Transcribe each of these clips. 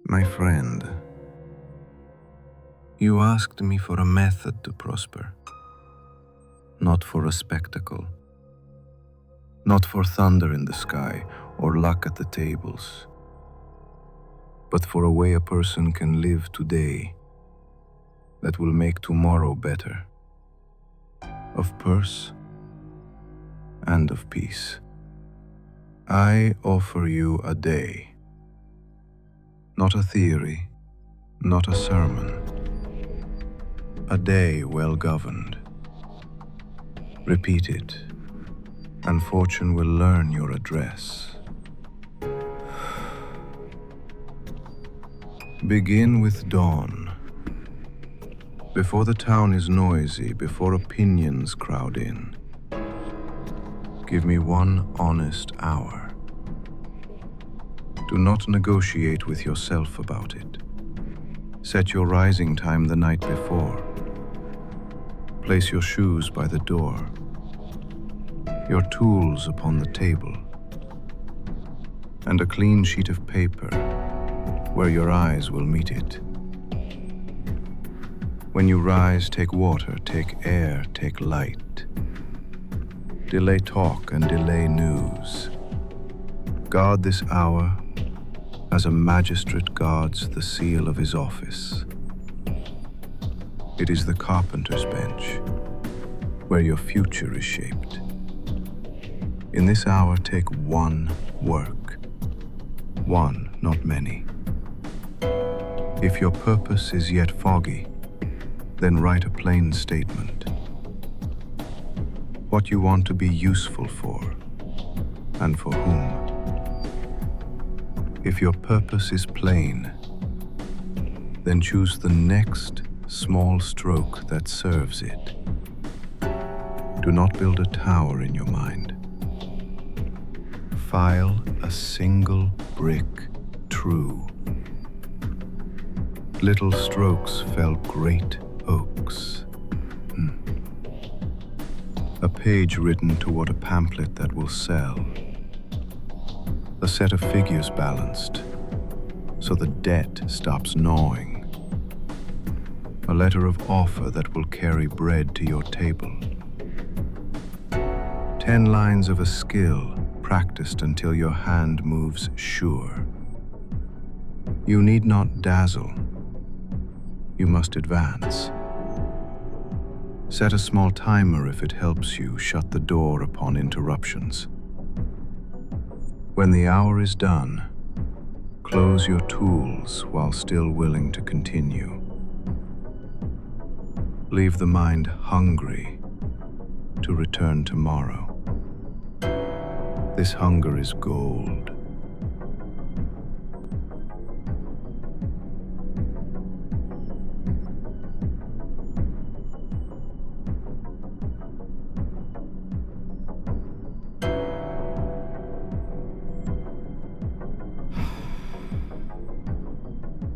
My friend, you asked me for a method to prosper, not for a spectacle, not for thunder in the sky or luck at the tables, but for a way a person can live today that will make tomorrow better, of purse and of peace. I offer you a day, not a theory, not a sermon, a day well governed. Repeat it, and fortune will learn your address. Begin with dawn. Before the town is noisy, before opinions crowd in. Give me one honest hour. Do not negotiate with yourself about it. Set your rising time the night before. Place your shoes by the door, your tools upon the table, and a clean sheet of paper where your eyes will meet it. When you rise, take water, take air, take light. Delay talk and delay news. Guard this hour as a magistrate guards the seal of his office. It is the carpenter's bench where your future is shaped. In this hour, take one work. One, not many. If your purpose is yet foggy, then write a plain statement. What you want to be useful for, and for whom. If your purpose is plain, then choose the next small stroke that serves it. Do not build a tower in your mind. File a single brick true. Little strokes fell great oaks. A page written toward a pamphlet that will sell. A set of figures balanced, so the debt stops gnawing. A letter of offer that will carry bread to your table. 10 lines of a skill practiced until your hand moves sure. You need not dazzle. You must advance. Set a small timer if it helps you shut the door upon interruptions. When the hour is done, close your tools while still willing to continue. Leave the mind hungry to return tomorrow. This hunger is gold.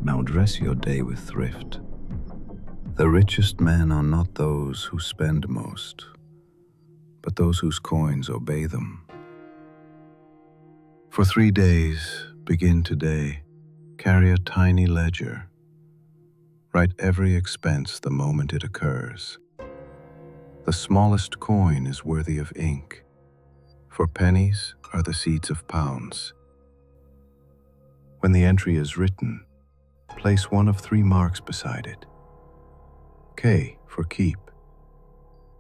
Now dress your day with thrift. The richest men are not those who spend most, but those whose coins obey them. For 3 days, begin today, carry a tiny ledger. Write every expense the moment it occurs. The smallest coin is worthy of ink, for pennies are the seeds of pounds. When the entry is written, place one of 3 marks beside it. K for keep.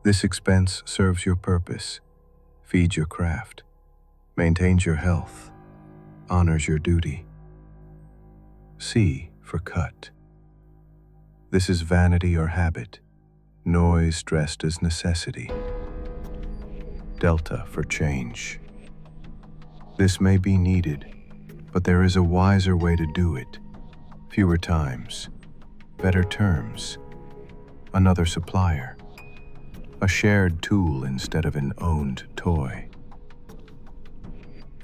This expense serves your purpose, feeds your craft, maintains your health, honors your duty. C for cut. This is vanity or habit, noise dressed as necessity. Delta for change. This may be needed, but there is a wiser way to do it. Fewer times, better terms, another supplier, a shared tool instead of an owned toy.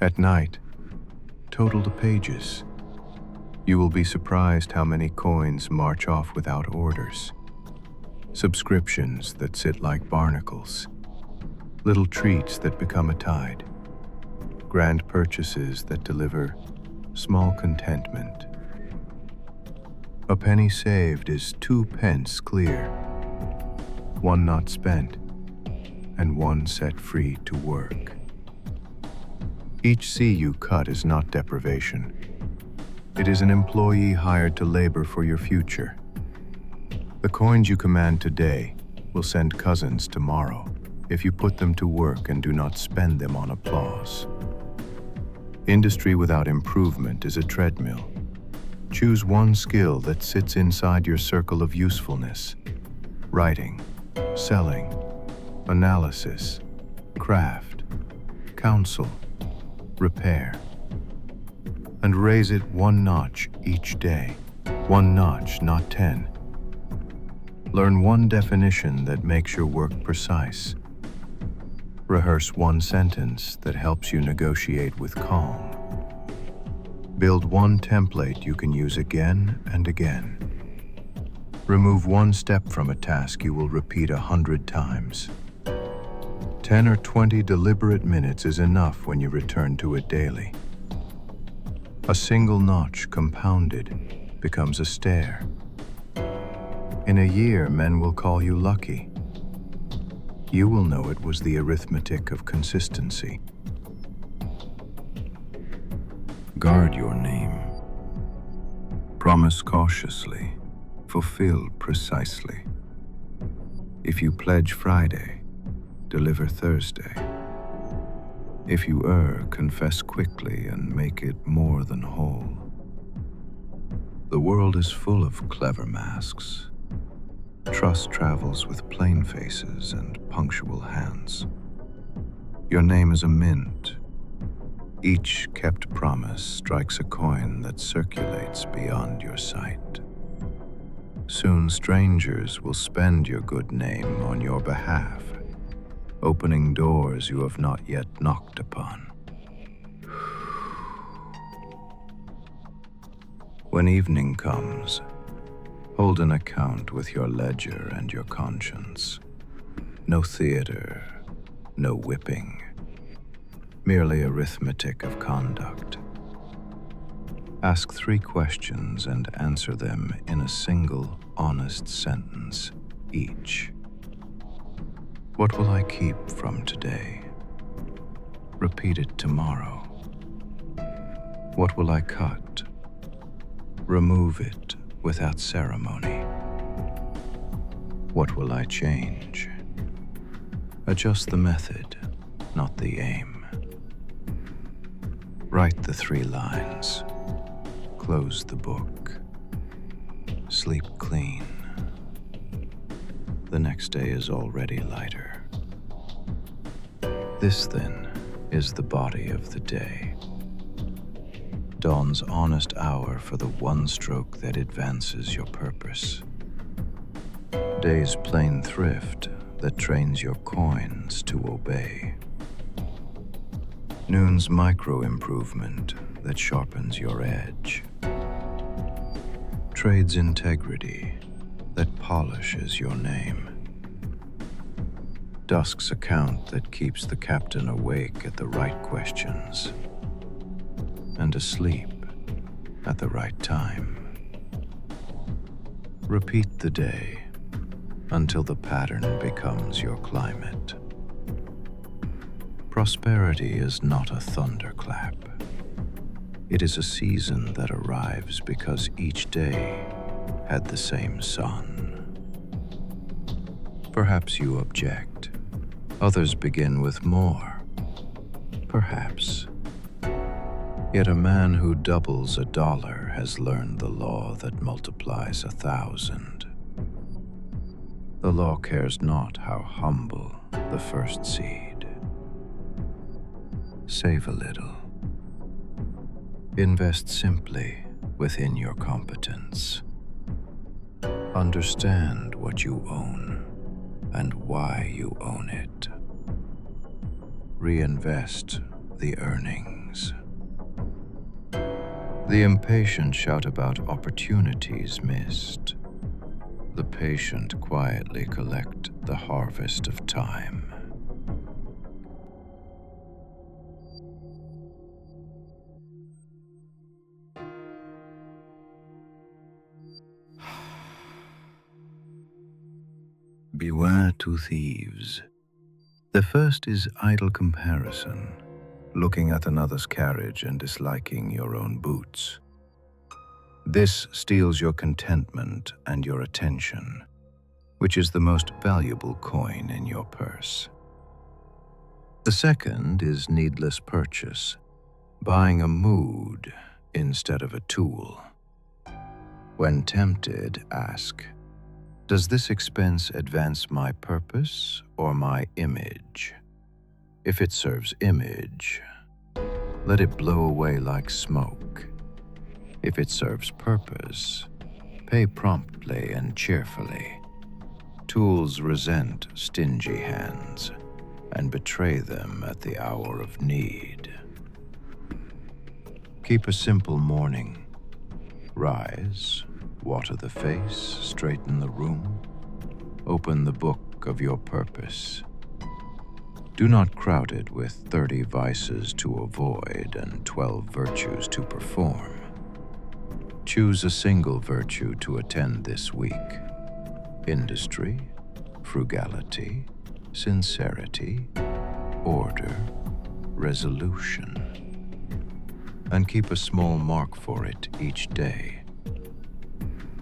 At night, total the pages. You will be surprised how many coins march off without orders. Subscriptions that sit like barnacles, little treats that become a tide, grand purchases that deliver small contentment. A penny saved is 2 pence clear, one not spent, and one set free to work. Each C you cut is not deprivation. It is an employee hired to labor for your future. The coins you command today will send cousins tomorrow if you put them to work and do not spend them on applause. Industry without improvement is a treadmill. Choose one skill that sits inside your circle of usefulness: writing, selling, analysis, craft, counsel, repair, and raise it 1 notch each day. 1 notch, not 10. Learn one definition that makes your work precise. Rehearse one sentence that helps you negotiate with calm. Build one template you can use again and again. Remove one step from a task you will repeat 100 times. 10 or 20 deliberate minutes is enough when you return to it daily. A single notch compounded becomes a stair. In a year, men will call you lucky. You will know it was the arithmetic of consistency. Guard your name. Promise cautiously, fulfill precisely. If you pledge Friday, deliver Thursday. If you err, confess quickly and make it more than whole. The world is full of clever masks. Trust travels with plain faces and punctual hands. Your name is a mint. Each kept promise strikes a coin that circulates beyond your sight. Soon strangers will spend your good name on your behalf, opening doors you have not yet knocked upon. When evening comes, hold an account with your ledger and your conscience. No theater, no whipping, merely arithmetic of conduct. Ask 3 questions and answer them in a single, honest sentence each. What will I keep from today? Repeat it tomorrow. What will I cut? Remove it without ceremony. What will I change? Adjust the method, not the aim. Write the 3 lines. Close the book. Sleep clean. The next day is already lighter. This, then, is the body of the day. Dawn's honest hour for the one stroke that advances your purpose. Day's plain thrift that trains your coins to obey. Noon's micro-improvement that sharpens your edge. Trade's integrity that polishes your name. Dusk's account that keeps the captain awake at the right questions and asleep at the right time. Repeat the day until the pattern becomes your climate. Prosperity is not a thunderclap. It is a season that arrives because each day had the same sun. Perhaps you object. Others begin with more. Perhaps. Yet a man who doubles $1 has learned the law that multiplies 1,000. The law cares not how humble the first seed. Save a little. Invest simply within your competence. Understand what you own and why you own it. Reinvest the earnings. The impatient shout about opportunities missed. The patient quietly collect the harvest of time. Beware two thieves. The first is idle comparison, looking at another's carriage and disliking your own boots. This steals your contentment and your attention, which is the most valuable coin in your purse. The second is needless purchase, buying a mood instead of a tool. When tempted, ask, does this expense advance my purpose or my image? If it serves image, let it blow away like smoke. If it serves purpose, pay promptly and cheerfully. Tools resent stingy hands and betray them at the hour of need. Keep a simple morning. Rise, water the face, straighten the room, open the book of your purpose. Do not crowd it with 30 vices to avoid and 12 virtues to perform. Choose a single virtue to attend this week: industry, frugality, sincerity, order, resolution. And keep a small mark for it each day.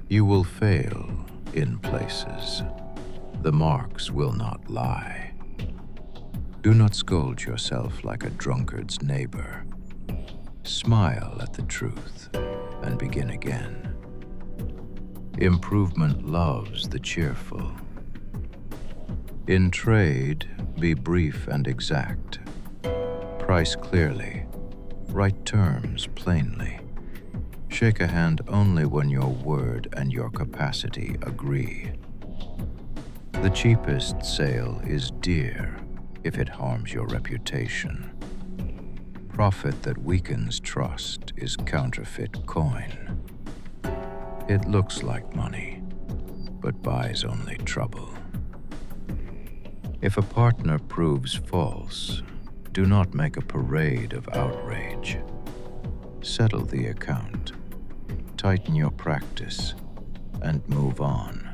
You will fail in places. The marks will not lie. Do not scold yourself like a drunkard's neighbor. Smile at the truth and begin again. Improvement loves the cheerful. In trade, be brief and exact. Price clearly. Write terms plainly. Shake a hand only when your word and your capacity agree. The cheapest sale is dear if it harms your reputation. Profit that weakens trust is counterfeit coin. It looks like money, but buys only trouble. If a partner proves false, do not make a parade of outrage. Settle the account, tighten your practice, and move on.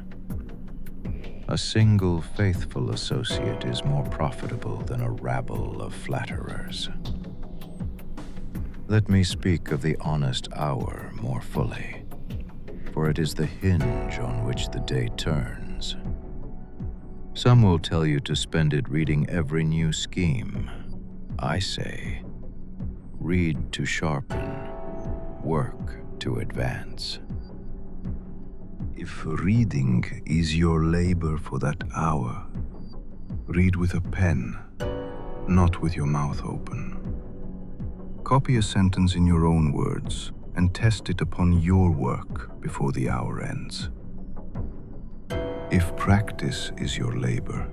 A single faithful associate is more profitable than a rabble of flatterers. Let me speak of the honest hour more fully, for it is the hinge on which the day turns. Some will tell you to spend it reading every new scheme. I say, read to sharpen, work to advance. If reading is your labor for that hour, read with a pen, not with your mouth open. Copy a sentence in your own words and test it upon your work before the hour ends. If practice is your labor,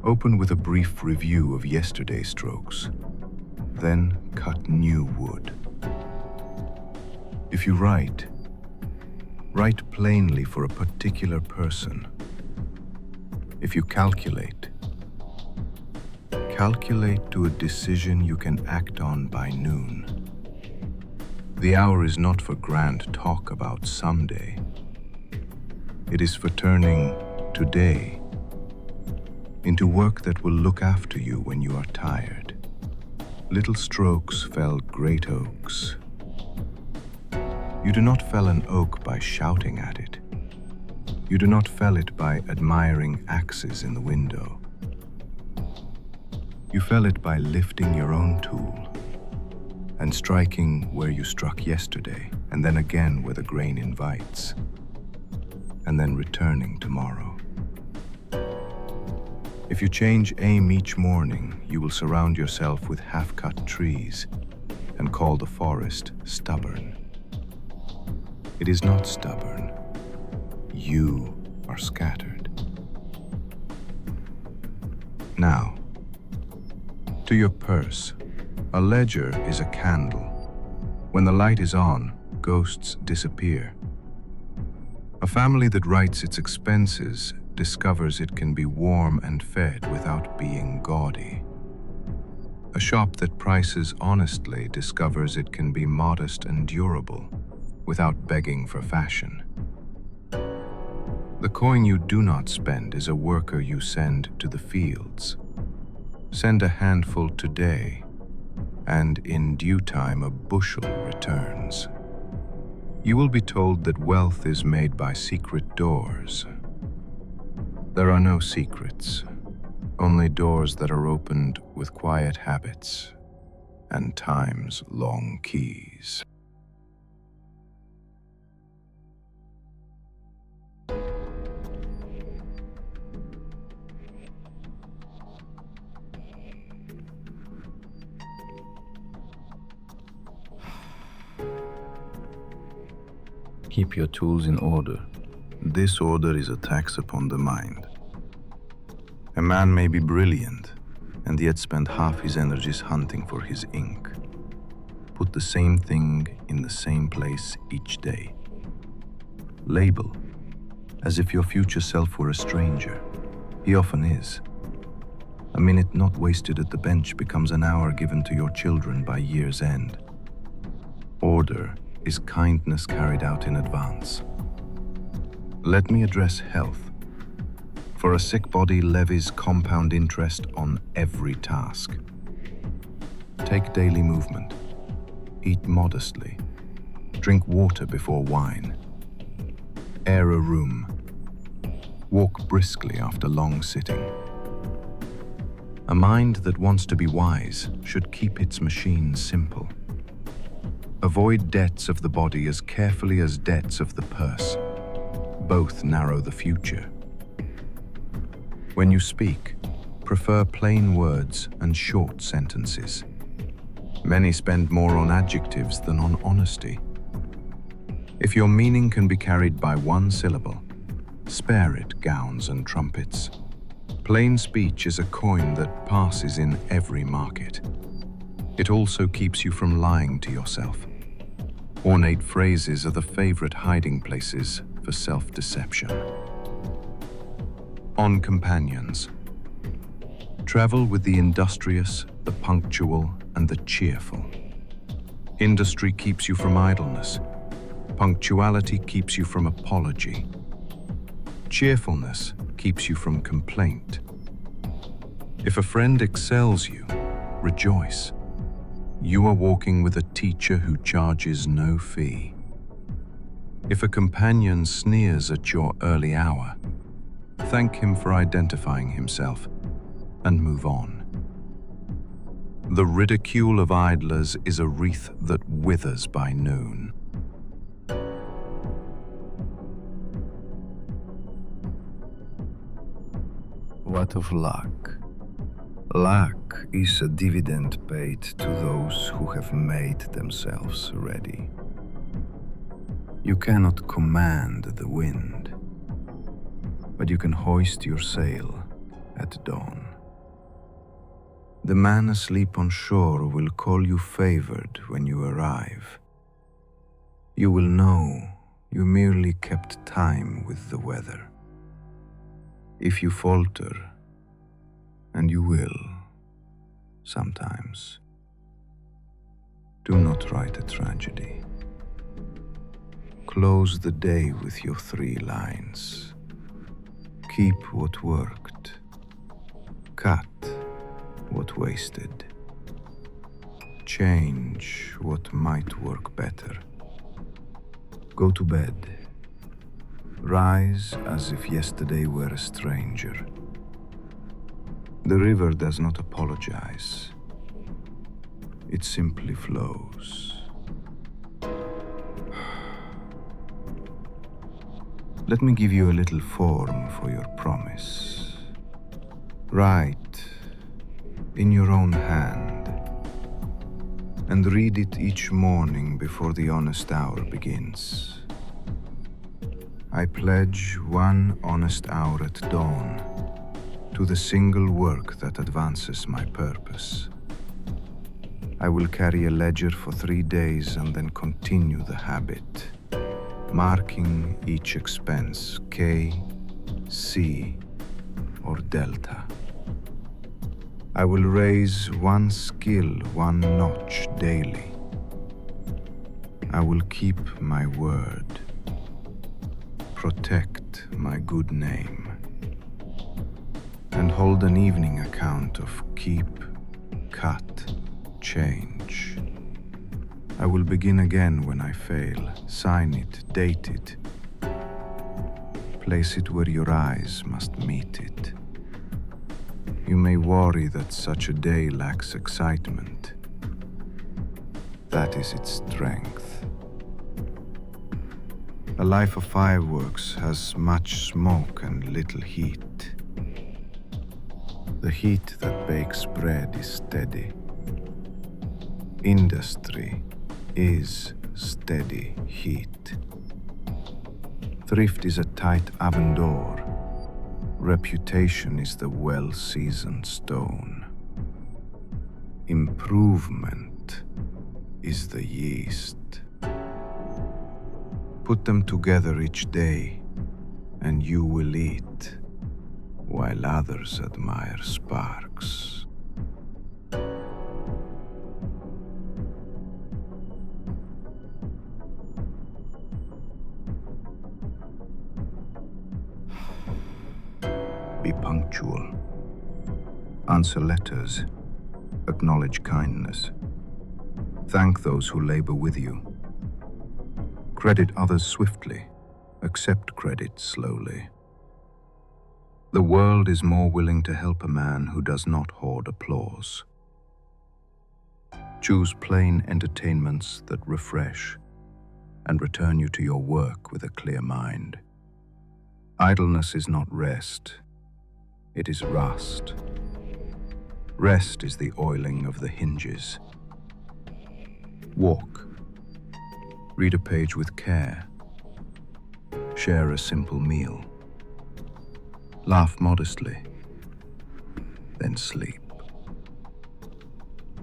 open with a brief review of yesterday's strokes, then cut new wood. If you write plainly for a particular person. If you calculate to a decision you can act on by noon. The hour is not for grand talk about someday. It is for turning today into work that will look after you when you are tired. Little strokes fell great oaks. You do not fell an oak by shouting at it. You do not fell it by admiring axes in the window. You fell it by lifting your own tool and striking where you struck yesterday, and then again where the grain invites, and then returning tomorrow. If you change aim each morning, you will surround yourself with half-cut trees and call the forest stubborn. It is not stubborn. You are scattered. Now, to your purse. A ledger is a candle. When the light is on, ghosts disappear. A family that writes its expenses discovers it can be warm and fed without being gaudy. A shop that prices honestly discovers it can be modest and durable without begging for fashion. The coin you do not spend is a worker you send to the fields. Send a handful today, and in due time a bushel returns. You will be told that wealth is made by secret doors. There are no secrets, only doors that are opened with quiet habits and time's long keys. Keep your tools in order. This order is a tax upon the mind. A man may be brilliant and yet spend half his energies hunting for his ink. Put the same thing in the same place each day. Label, as if your future self were a stranger. He often is. A minute not wasted at the bench becomes an hour given to your children by year's end. Order is kindness carried out in advance. Let me address health. For a sick body levies compound interest on every task. Take daily movement. Eat modestly. Drink water before wine. Air a room. Walk briskly after long sitting. A mind that wants to be wise should keep its machine simple. Avoid debts of the body as carefully as debts of the purse. Both narrow the future. When you speak, prefer plain words and short sentences. Many spend more on adjectives than on honesty. If your meaning can be carried by one syllable, spare it gowns and trumpets. Plain speech is a coin that passes in every market. It also keeps you from lying to yourself. Ornate phrases are the favorite hiding places for self-deception. On companions. Travel with the industrious, the punctual, and the cheerful. Industry keeps you from idleness. Punctuality keeps you from apology. Cheerfulness keeps you from complaint. If a friend excels you, rejoice. You are walking with a teacher who charges no fee. If a companion sneers at your early hour, thank him for identifying himself and move on. The ridicule of idlers is a wreath that withers by noon. What of luck? Luck is a dividend paid to those who have made themselves ready. You cannot command the wind, but you can hoist your sail at dawn. The man asleep on shore will call you favored when you arrive. You will know you merely kept time with the weather. If you falter, and you will, sometimes, do not write a tragedy. Close the day with your 3 lines. Keep what worked. Cut what wasted. Change what might work better. Go to bed. Rise as if yesterday were a stranger. The river does not apologize. It simply flows. Let me give you a little form for your promise. Write in your own hand and read it each morning before the honest hour begins. I pledge 1 honest hour at dawn to the single work that advances my purpose. I will carry a ledger for 3 days and then continue the habit, marking each expense K, C, or delta. I will raise 1 skill 1 notch daily. I will keep my word, protect protect my good name, and hold an evening account of keep, cut, change. I will begin again when I fail, sign it, date it, place it where your eyes must meet it. You may worry that such a day lacks excitement. That is its strength. A life of fireworks has much smoke and little heat. The heat that bakes bread is steady. Industry is steady heat. Thrift is a tight oven door. Reputation is the well-seasoned stone. Improvement is the yeast. Put them together each day, and you will eat, while others admire sparks. Be punctual. Answer letters. Acknowledge kindness. Thank those who labor with you. Credit others swiftly. Accept credit slowly. The world is more willing to help a man who does not hoard applause. Choose plain entertainments that refresh and return you to your work with a clear mind. Idleness is not rest. It is rust. Rest is the oiling of the hinges. Walk. Read a page with care. Share a simple meal. Laugh modestly. Then sleep.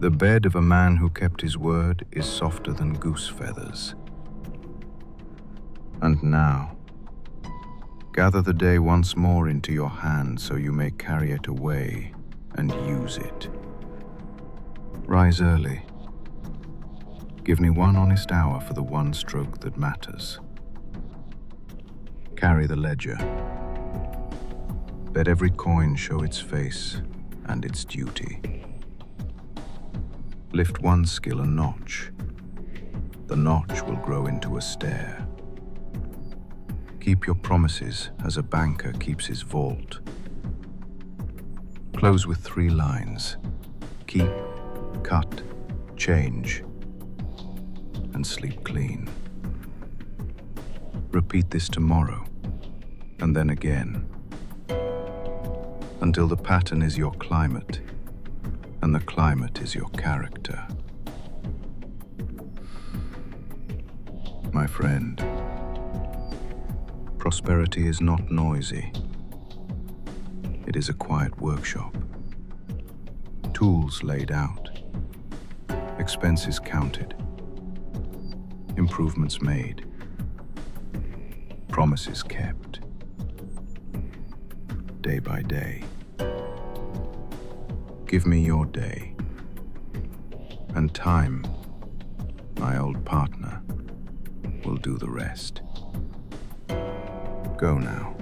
The bed of a man who kept his word is softer than goose feathers. And now, gather the day once more into your hand so you may carry it away and use it. Rise early. Give me one honest hour for the one stroke that matters. Carry the ledger. Let every coin show its face and its duty. Lift one skill a notch. The notch will grow into a stair. Keep your promises as a banker keeps his vault. Close with 3 lines. Keep, cut, change, and sleep clean. Repeat this tomorrow, and then again, until the pattern is your climate, and the climate is your character. My friend, prosperity is not noisy. It is a quiet workshop. Tools laid out, expenses counted, improvements made, promises kept, day by day. Give me your day, and time, my old partner, will do the rest. Go now.